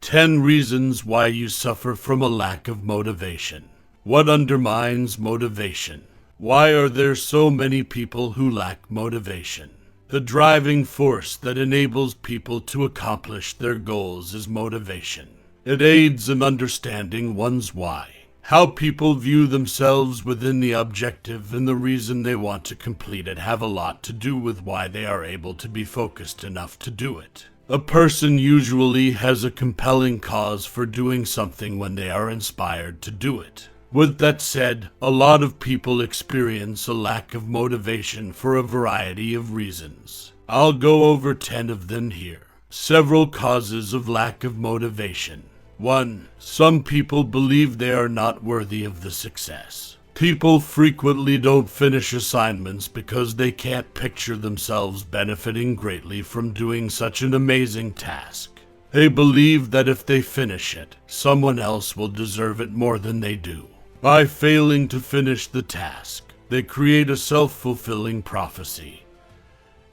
10 reasons why you suffer from a lack of motivation. What undermines motivation? Why are there so many people who lack motivation? The driving force that enables people to accomplish their goals is motivation. It aids in understanding one's why. How people view themselves within the objective and the reason they want to complete it have a lot to do with why they are able to be focused enough to do it. A person usually has a compelling cause for doing something when they are inspired to do it. With that said, a lot of people experience a lack of motivation for a variety of reasons. I'll go over 10 of them here. Several causes of lack of motivation. 1. Some people believe they are not worthy of the success. People frequently don't finish assignments because they can't picture themselves benefiting greatly from doing such an amazing task. They believe that if they finish it, someone else will deserve it more than they do. By failing to finish the task, they create a self-fulfilling prophecy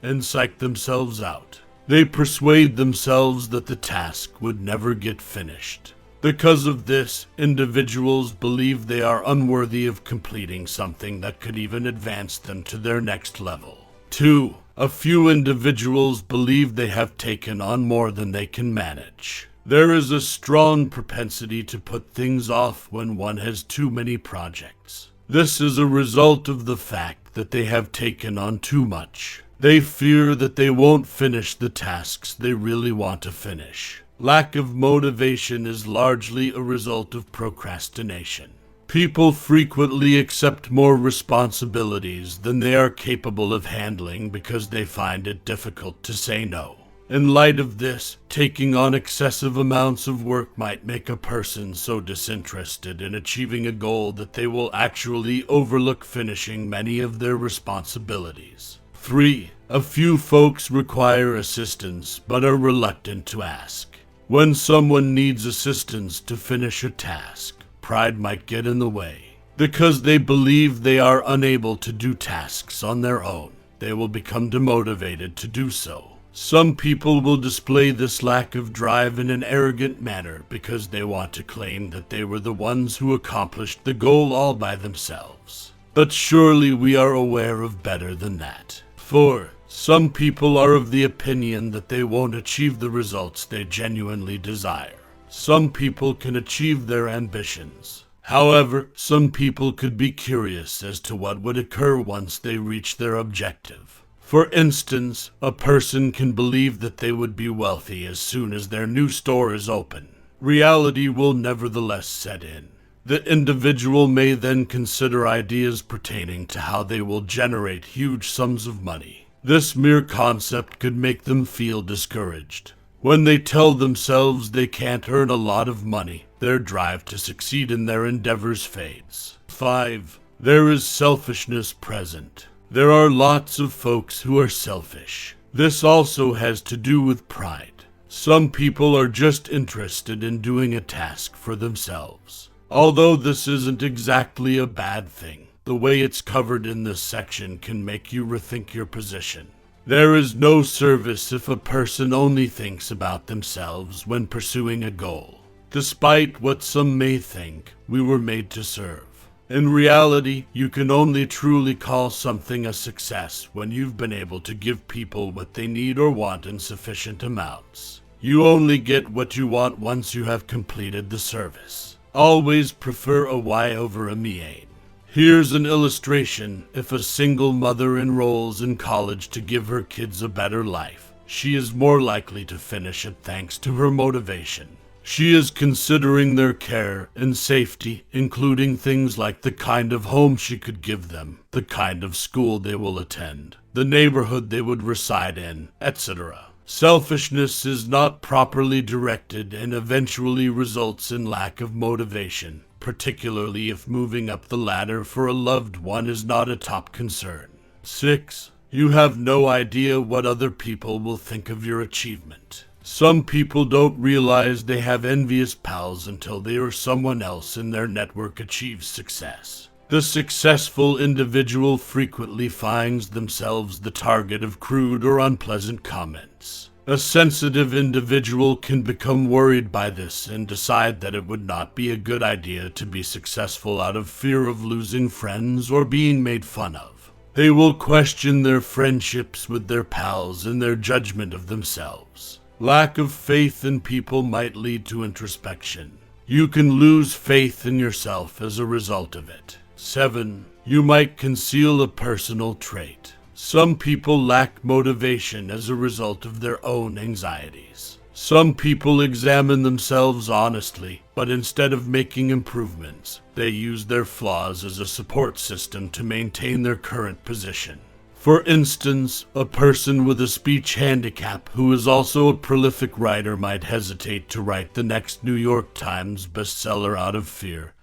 and psych themselves out. They persuade themselves that the task would never get finished. Because of this, individuals believe they are unworthy of completing something that could even advance them to their next level. 2. A few individuals believe they have taken on more than they can manage. There is a strong propensity to put things off when one has too many projects. This is a result of the fact that they have taken on too much. They fear that they won't finish the tasks they really want to finish. Lack of motivation is largely a result of procrastination. People frequently accept more responsibilities than they are capable of handling because they find it difficult to say no. In light of this, taking on excessive amounts of work might make a person so disinterested in achieving a goal that they will actually overlook finishing many of their responsibilities. 3. A few folks require assistance but are reluctant to ask. When someone needs assistance to finish a task, pride might get in the way. Because they believe they are unable to do tasks on their own, they will become demotivated to do so. Some people will display this lack of drive in an arrogant manner because they want to claim that they were the ones who accomplished the goal all by themselves. But surely we are aware of better than that. 4. Some people are of the opinion that they won't achieve the results they genuinely desire. Some people can achieve their ambitions. However, some people could be curious as to what would occur once they reach their objective. For instance, a person can believe that they would be wealthy as soon as their new store is open. Reality will nevertheless set in. The individual may then consider ideas pertaining to how they will generate huge sums of money. This mere concept could make them feel discouraged. When they tell themselves they can't earn a lot of money, their drive to succeed in their endeavors fades. 5. There is selfishness present. There are lots of folks who are selfish. This also has to do with pride. Some people are just interested in doing a task for themselves. Although this isn't exactly a bad thing, the way it's covered in this section can make you rethink your position. There is no service if a person only thinks about themselves when pursuing a goal. Despite what some may think, we were made to serve. In reality, you can only truly call something a success when you've been able to give people what they need or want in sufficient amounts. You only get what you want once you have completed the service. Always prefer a why over a me aim. Here's an illustration. If a single mother enrolls in college to give her kids a better life, she is more likely to finish it thanks to her motivation. She is considering their care and safety, including things like the kind of home she could give them, the kind of school they will attend, the neighborhood they would reside in, etc. Selfishness is not properly directed and eventually results in lack of motivation, particularly if moving up the ladder for a loved one is not a top concern. 6. You have no idea what other people will think of your achievement. Some people don't realize they have envious pals until they or someone else in their network achieves success. The successful individual frequently finds themselves the target of crude or unpleasant comments. A sensitive individual can become worried by this and decide that it would not be a good idea to be successful out of fear of losing friends or being made fun of. They will question their friendships with their pals and their judgment of themselves. Lack of faith in people might lead to introspection. You can lose faith in yourself as a result of it. 7. You might conceal a personal trait. Some people lack motivation as a result of their own anxieties. Some people examine themselves honestly, but instead of making improvements, they use their flaws as a support system to maintain their current position. For instance, a person with a speech handicap who is also a prolific writer might hesitate to write the next New York Times bestseller out of fear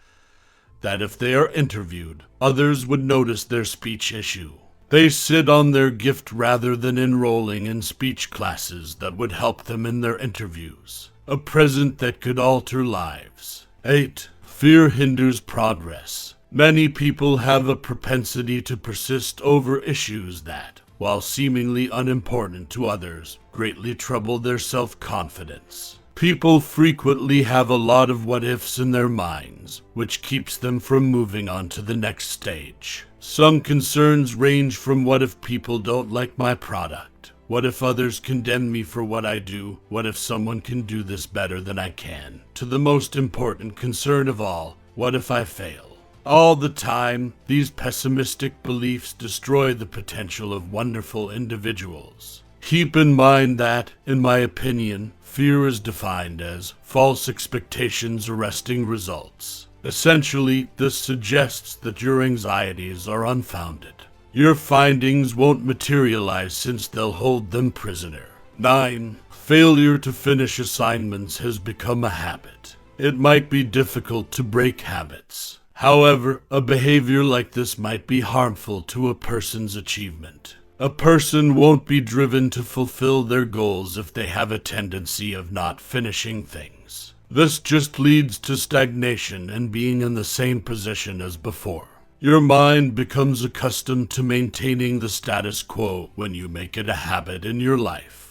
that if they are interviewed, others would notice their speech issue. They sit on their gift rather than enrolling in speech classes that would help them in their interviews. A present that could alter lives. 8. Fear hinders progress. Many people have a propensity to persist over issues that, while seemingly unimportant to others, greatly trouble their self-confidence. People frequently have a lot of what-ifs in their minds, which keeps them from moving on to the next stage. Some concerns range from what if people don't like my product? What if others condemn me for what I do? What if someone can do this better than I can? To the most important concern of all, what if I fail? All the time, these pessimistic beliefs destroy the potential of wonderful individuals. Keep in mind that, in my opinion, fear is defined as false expectations arresting results. Essentially, this suggests that your anxieties are unfounded. Your findings won't materialize since they'll hold them prisoner. 9. Failure to finish assignments has become a habit. It might be difficult to break habits. However, a behavior like this might be harmful to a person's achievement. A person won't be driven to fulfill their goals if they have a tendency of not finishing things. This just leads to stagnation and being in the same position as before. Your mind becomes accustomed to maintaining the status quo when you make it a habit in your life.